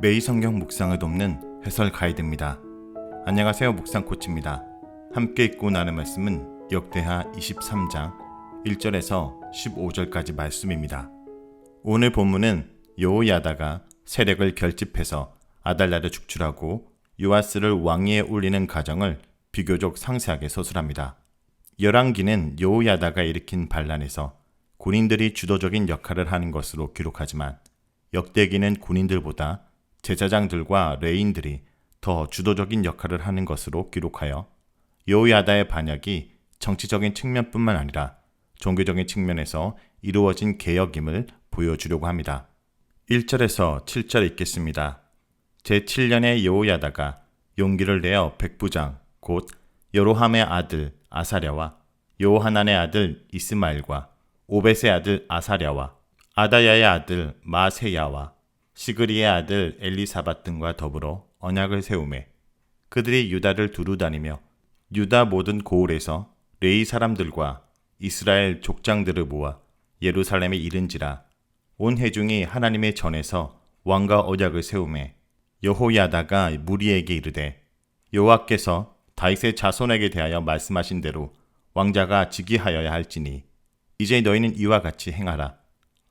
매일 성경 묵상을 돕는 해설 가이드입니다. 안녕하세요. 묵상 코치입니다. 함께 읽고 나눈 말씀은 역대하 23장 1절에서 15절까지 말씀입니다. 오늘 본문은 여호야다가 세력을 결집해서 아달랴를 축출하고 요아스를 왕위에 올리는 과정을 비교적 상세하게 서술합니다. 열왕기는 여호야다가 일으킨 반란에서 군인들이 주도적인 역할을 하는 것으로 기록하지만 역대기는 군인들보다 제사장들과 레인들이 더 주도적인 역할을 하는 것으로 기록하여 여호야다의 반역이 정치적인 측면뿐만 아니라 종교적인 측면에서 이루어진 개혁임을 보여주려고 합니다. 1절에서 7절 읽겠습니다. 제7년에 여호야다가 용기를 내어 백부장 곧 여로함의 아들 아사랴와 요하난의 아들 이스마엘과 오벳의 아들 아사랴와 아다야의 아들 마세야와 시그리의 아들 엘리사밧 등과 더불어 언약을 세우매 그들이 유다를 두루 다니며 유다 모든 고을에서 레위 사람들과 이스라엘 족장들을 모아 예루살렘에 이른지라. 온 회중이 하나님의 전에서 왕과 언약을 세우매 여호야다가 무리에게 이르되 여호와께서 다윗의 자손에게 대하여 말씀하신 대로 왕자가 즉위하여야 할지니 이제 너희는 이와 같이 행하라.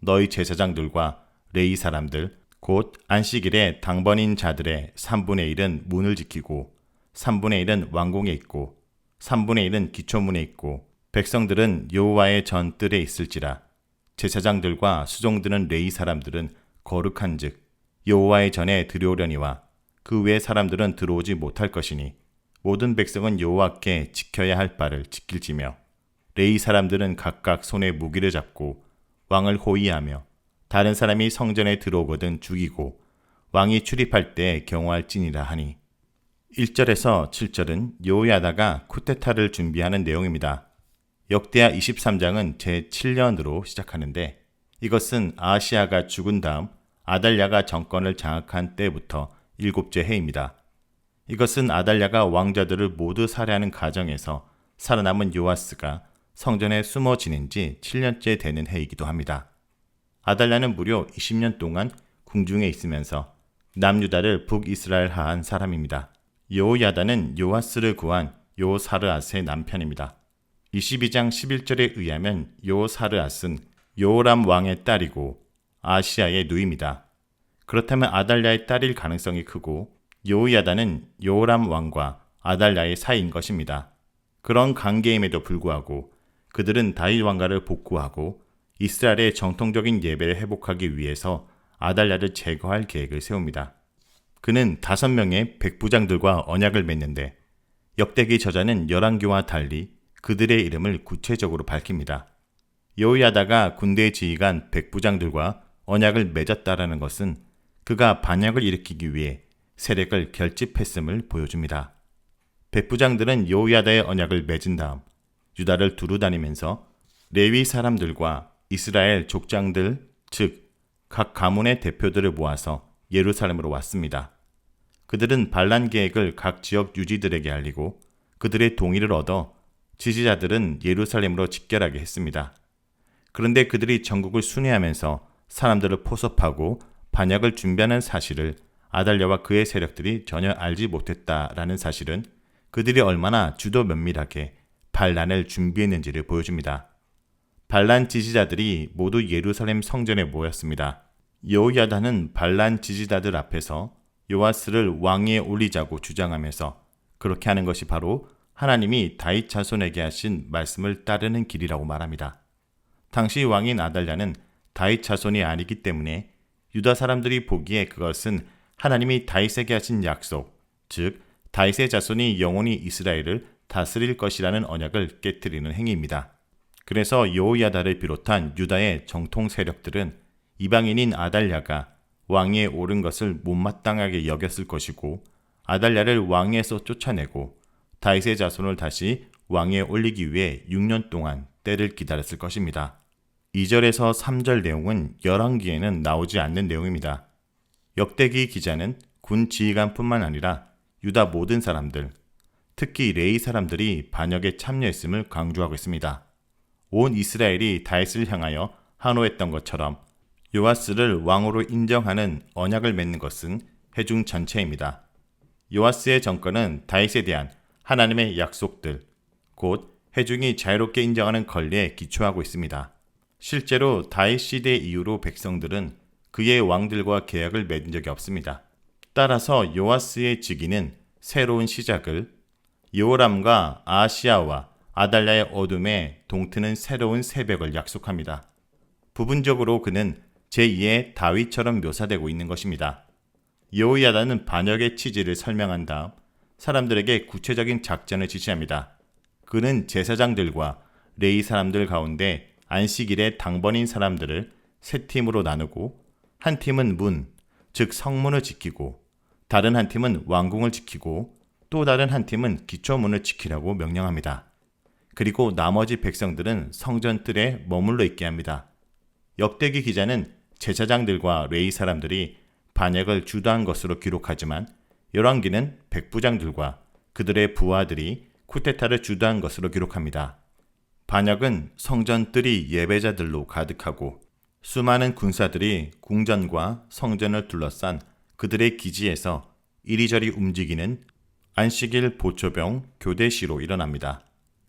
너희 제사장들과 레위 사람들 곧 안식일에 당번인 자들의 3분의 1은 문을 지키고 3분의 1은 왕궁에 있고 3분의 1은 기초문에 있고 백성들은 여호와의 전뜰에 있을지라. 제사장들과 수종드는 레위 사람들은 거룩한즉 여호와의 전에 들여오려니와 그 외 사람들은 들어오지 못할 것이니 모든 백성은 여호와께 지켜야 할 바를 지킬지며 레위 사람들은 각각 손에 무기를 잡고 왕을 호위하며 다른 사람이 성전에 들어오거든 죽이고 왕이 출입할 때 경호할지니라 하니. 1절에서 7절은 여호야다가 쿠데타를 준비하는 내용입니다. 역대하 23장은 제7년으로 시작하는데 이것은 아하시야가 죽은 다음 아달랴가 정권을 장악한 때부터 7째 해입니다. 이것은 아달랴가 왕자들을 모두 살해하는 과정에서 살아남은 요아스가 성전에 숨어 지낸 지 7년째 되는 해이기도 합니다. 아달랴는 무려 20년 동안 궁중에 있으면서 남유다를 북이스라엘화한 사람입니다. 여호야다는 요아스를 구한 요사르앗의 남편입니다. 22장 11절에 의하면 요사르앗은 요호람 왕의 딸이고 아시아의 누이입니다. 그렇다면 아달랴의 딸일 가능성이 크고 여호야다는 요호람 왕과 아달랴의 사이인 것입니다. 그런 관계임에도 불구하고 그들은 다윗 왕가를 복구하고 이스라엘의 정통적인 예배를 회복하기 위해서 아달랴를 제거할 계획을 세웁니다. 그는 5명의 백부장들과 언약을 맺는데 역대기 저자는 열왕기와 달리 그들의 이름을 구체적으로 밝힙니다. 여호야다가 군대 지휘관 백부장들과 언약을 맺었다라는 것은 그가 반역을 일으키기 위해 세력을 결집했음을 보여줍니다. 백부장들은 여호야다의 언약을 맺은 다음 유다를 두루 다니면서 레위 사람들과 이스라엘 족장들 즉 각 가문의 대표들을 모아서 예루살렘으로 왔습니다. 그들은 반란 계획을 각 지역 유지들에게 알리고 그들의 동의를 얻어 지지자들은 예루살렘으로 집결하게 했습니다. 그런데 그들이 전국을 순회하면서 사람들을 포섭하고 반역을 준비하는 사실을 아달랴와 그의 세력들이 전혀 알지 못했다라는 사실은 그들이 얼마나 주도 면밀하게 반란을 준비했는지를 보여줍니다. 반란 지지자들이 모두 예루살렘 성전에 모였습니다. 여호야다는 반란 지지자들 앞에서 요아스를 왕위에 올리자고 주장하면서 그렇게 하는 것이 바로 하나님이 다윗 자손에게 하신 말씀을 따르는 길이라고 말합니다. 당시 왕인 아달랴는 다윗 자손이 아니기 때문에 유다 사람들이 보기에 그것은 하나님이 다윗에게 하신 약속, 즉 다윗의 자손이 영원히 이스라엘을 다스릴 것이라는 언약을 깨트리는 행위입니다. 그래서 여호야다를 비롯한 유다의 정통 세력들은 이방인인 아달랴가 왕위에 오른 것을 못마땅하게 여겼을 것이고 아달랴를 왕위에서 쫓아내고 다윗의 자손을 다시 왕위에 올리기 위해 6년 동안 때를 기다렸을 것입니다. 2절에서 3절 내용은 열왕기에는 나오지 않는 내용입니다. 역대기 기자는 군 지휘관뿐만 아니라 유다 모든 사람들, 특히 레위 사람들이 반역에 참여했음을 강조하고 있습니다. 온 이스라엘이 다윗을 향하여 환호했던 것처럼 요아스를 왕으로 인정하는 언약을 맺는 것은 회중 전체입니다. 요아스의 정권은 다윗에 대한 하나님의 약속들, 곧 회중이 자유롭게 인정하는 권리에 기초하고 있습니다. 실제로 다윗 시대 이후로 백성들은 그의 왕들과 계약을 맺은 적이 없습니다. 따라서 요아스의 즉위는 새로운 시작을, 여호람과 아하시야와 아달랴의 어둠에 동트는 새로운 새벽을 약속합니다. 부분적으로 그는 제2의 다윗처럼 묘사되고 있는 것입니다. 여호야다는 반역의 취지를 설명한 다음 사람들에게 구체적인 작전을 지시합니다. 그는 제사장들과 레위 사람들 가운데 안식일에 당번인 사람들을 세 팀으로 나누고 한 팀은 문, 즉 성문을 지키고 다른 한 팀은 왕궁을 지키고 또 다른 한 팀은 기초문을 지키라고 명령합니다. 그리고 나머지 백성들은 성전 뜰에 머물러 있게 합니다. 역대기 기자는 제사장들과 레위 사람들이 반역을 주도한 것으로 기록하지만 열왕기는 백부장들과 그들의 부하들이 쿠데타를 주도한 것으로 기록합니다. 반역은 성전 뜰이 예배자들로 가득하고 수많은 군사들이 궁전과 성전을 둘러싼 그들의 기지에서 이리저리 움직이는 안식일 보초병 교대시로 일어납니다.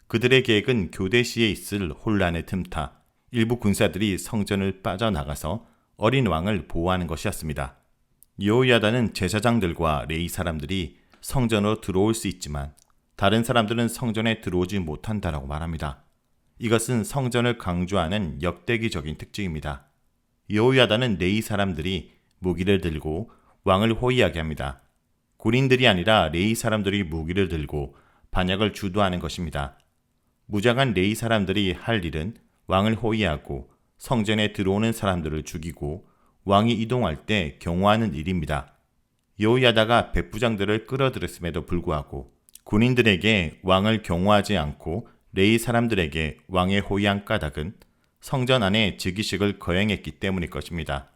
그들의 계획은 교대시에 있을 혼란을 틈타 일부 군사들이 성전을 빠져나가서 어린 왕을 보호하는 것이었습니다. 여호야다는 제사장들과 레위 사람들이 성전으로 들어올 수 있지만 다른 사람들은 성전에 들어오지 못한다라고 말합니다. 이것은 성전을 강조하는 역대기적인 특징입니다. 여호야다는 레위 사람들이 무기를 들고 왕을 호위하게 합니다. 군인들이 아니라 레위 사람들이 무기를 들고 반역을 주도하는 것입니다. 무장한 레위 사람들이 할 일은 왕을 호위하고 성전에 들어오는 사람들을 죽이고 왕이 이동할 때 경호하는 일입니다. 여호야다가 백부장들을 끌어들였음에도 불구하고 군인들에게 왕을 경호하지 않고 레위 사람들에게 왕의 호위한 까닭은 성전 안에 즉위식을 거행했기 때문일 것입니다.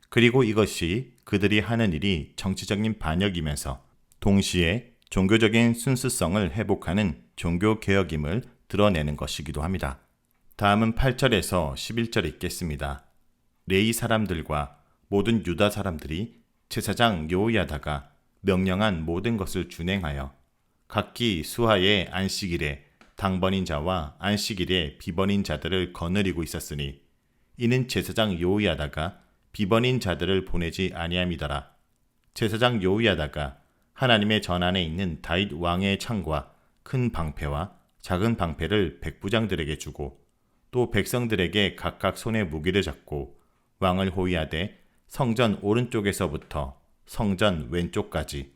그리고 이것이 그들이 하는 일이 정치적인 반역이면서 동시에 종교적인 순수성을 회복하는 종교개혁임을 드러내는 것이기도 합니다. 다음은 8절에서 11절 읽겠습니다. 레위 사람들과 모든 유다 사람들이 제사장 여호야다가 명령한 모든 것을 준행하여 각기 수하의 안식일에 당번인 자와 안식일에 비번인 자들을 거느리고 있었으니 이는 제사장 여호야다가 비번인 자들을 보내지 아니함이더라. 제사장 여호야다가 하나님의 전안에 있는 다윗 왕의 창과 큰 방패와 작은 방패를 백부장들에게 주고 또 백성들에게 각각 손에 무기를 잡고 왕을 호위하되 성전 오른쪽에서부터 성전 왼쪽까지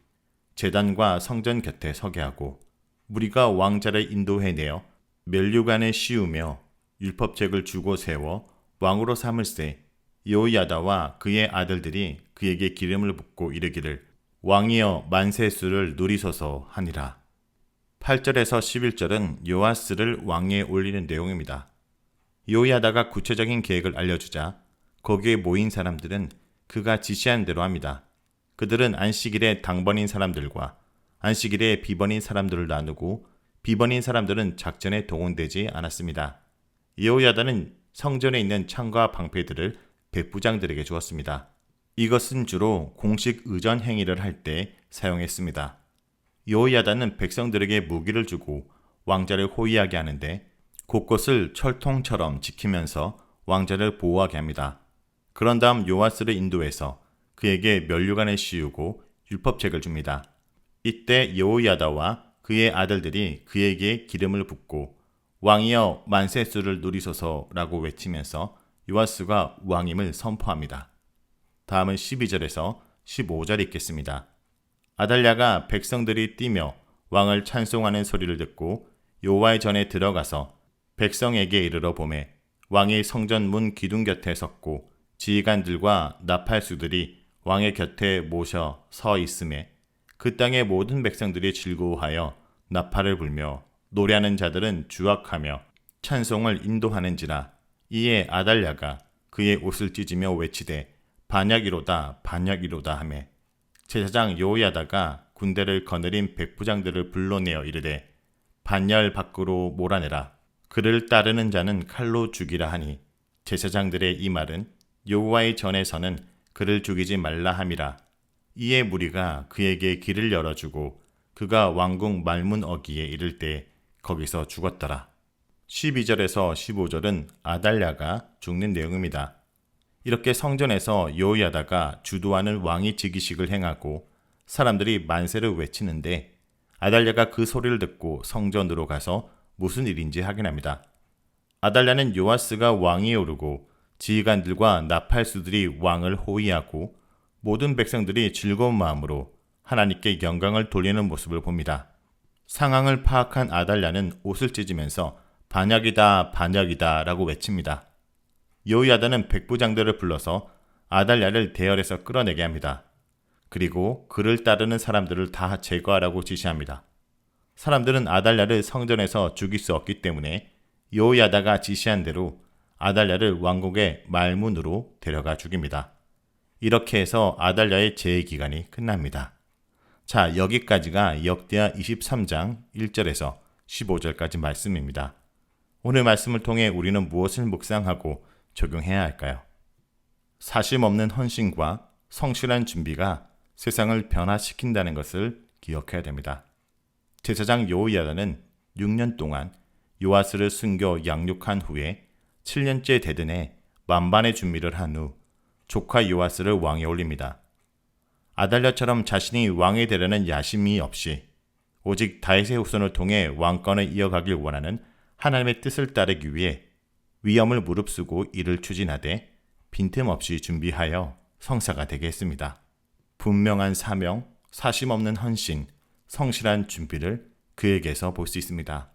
제단과 성전 곁에 서게 하고 무리가 왕자를 인도해내어 면류관에 씌우며 율법책을 주고 세워 왕으로 삼을세. 여호야다와 그의 아들들이 그에게 기름을 붓고 이르기를 왕이여 만세수를 누리소서 하니라. 8절에서 11절은 요아스를 왕위에 올리는 내용입니다. 여호야다가 구체적인 계획을 알려주자 거기에 모인 사람들은 그가 지시한 대로 합니다. 그들은 안식일에 당번인 사람들과 안식일에 비번인 사람들을 나누고 비번인 사람들은 작전에 동원되지 않았습니다. 여호야다는 성전에 있는 창과 방패들을 백부장들에게 주었습니다. 이것은 주로 공식 의전 행위를 할 때 사용했습니다. 여호야다는 백성들에게 무기를 주고 왕자를 호위하게 하는데 곳곳을 철통처럼 지키면서 왕자를 보호하게 합니다. 그런 다음 요아스를 인도해서 그에게 면류관을 씌우고 율법책을 줍니다. 이때 여호야다와 그의 아들들이 그에게 기름을 붓고 왕이여 만세수를 누리소서라고 외치면서 요아스가 왕임을 선포합니다. 다음은 12절에서 15절 읽겠습니다. 아달랴가 백성들이 뛰며 왕을 찬송하는 소리를 듣고 여호와의 전에 들어가서 백성에게 이르러 보매 왕이 성전 문 기둥 곁에 섰고 지휘관들과 나팔수들이 왕의 곁에 모셔 서 있음에 그 땅의 모든 백성들이 즐거워하여 나팔을 불며 노래하는 자들은 주악하며 찬송을 인도하는지라. 이에 아달랴가 그의 옷을 찢으며 외치되 반역이로다 반역이로다 하며 제사장 여호야다가 군대를 거느린 백부장들을 불러내어 이르되 반열 밖으로 몰아내라. 그를 따르는 자는 칼로 죽이라 하니 제사장들의 이 말은 여호와의 전에서는 그를 죽이지 말라 함이라. 이에 무리가 그에게 길을 열어주고 그가 왕궁 말문어기에 이를 때 거기서 죽었더라. 12절에서 15절은 아달랴가 죽는 내용입니다. 이렇게 성전에서 여호야다가 주도하는 왕위 즉위식을 행하고 사람들이 만세를 외치는데 아달랴가 그 소리를 듣고 성전으로 가서 무슨 일인지 확인합니다. 아달랴는 요아스가 왕위에 오르고 지휘관들과 나팔수들이 왕을 호위하고 모든 백성들이 즐거운 마음으로 하나님께 영광을 돌리는 모습을 봅니다. 상황을 파악한 아달랴는 옷을 찢으면서 반역이다 반역이다 라고 외칩니다. 여호야다는 백부장들을 불러서 아달랴를 대열에서 끌어내게 합니다. 그리고 그를 따르는 사람들을 다 제거하라고 지시합니다. 사람들은 아달랴를 성전에서 죽일 수 없기 때문에 여호야다가 지시한 대로 아달랴를 왕궁의 말문으로 데려가 죽입니다. 이렇게 해서 아달랴의 재해 기간이 끝납니다. 자, 여기까지가 역대하 23장 1절에서 15절까지 말씀입니다. 오늘 말씀을 통해 우리는 무엇을 묵상하고 적용해야 할까요? 사심 없는 헌신과 성실한 준비가 세상을 변화시킨다는 것을 기억해야 됩니다. 제사장 여호야다는 6년 동안 요아스를 숨겨 양육한 후에 7년째 되든에 만반의 준비를 한 후 조카 요아스를 왕에 올립니다. 아달랴처럼 자신이 왕이 되려는 야심이 없이 오직 다윗의 후손을 통해 왕권을 이어가길 원하는 하나님의 뜻을 따르기 위해 위험을 무릅쓰고 이를 추진하되 빈틈없이 준비하여 성사가 되게 했습니다. 분명한 사명, 사심 없는 헌신, 성실한 준비를 그에게서 볼 수 있습니다.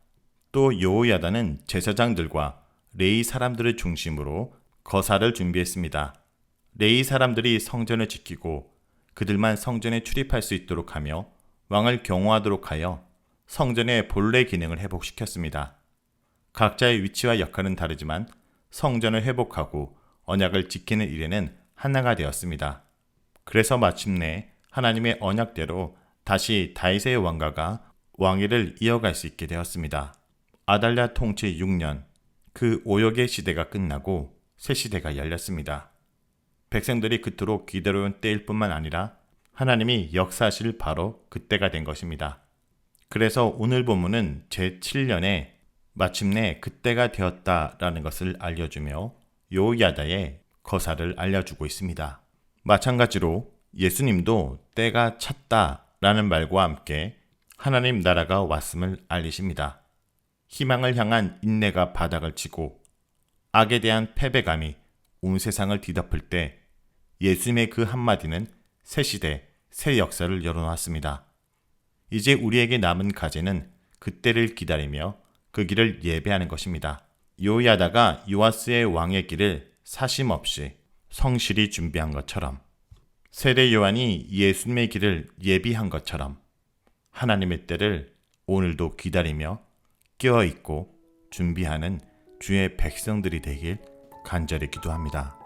또 여호야다는 제사장들과 레위 사람들을 중심으로 거사를 준비했습니다. 레위 사람들이 성전을 지키고 그들만 성전에 출입할 수 있도록 하며 왕을 경호하도록 하여 성전의 본래 기능을 회복시켰습니다. 각자의 위치와 역할은 다르지만 성전을 회복하고 언약을 지키는 일에는 하나가 되었습니다. 그래서 마침내 하나님의 언약대로 다시 다윗의 왕가가 왕위를 이어갈 수 있게 되었습니다. 아달랴 통치 6년, 그 오역의 시대가 끝나고 새 시대가 열렸습니다. 백성들이 그토록 기다려온 때일 뿐만 아니라 하나님이 역사하실 바로 그때가 된 것입니다. 그래서 오늘 본문은 제7년에 마침내 그때가 되었다라는 것을 알려주며 여호야다의 거사를 알려주고 있습니다. 마찬가지로 예수님도 때가 찼다라는 말과 함께 하나님 나라가 왔음을 알리십니다. 희망을 향한 인내가 바닥을 치고 악에 대한 패배감이 온 세상을 뒤덮을 때 예수님의 그 한마디는 새 시대, 새 역사를 열어놨습니다. 이제 우리에게 남은 과제는 그때를 기다리며 그 길을 예배하는 것입니다. 여호야다가 요아스의 왕의 길을 사심 없이 성실히 준비한 것처럼 세례 요한이 예수님의 길을 예비한 것처럼 하나님의 때를 오늘도 기다리며 깨어있고 준비하는 주의 백성들이 되길 간절히 기도합니다.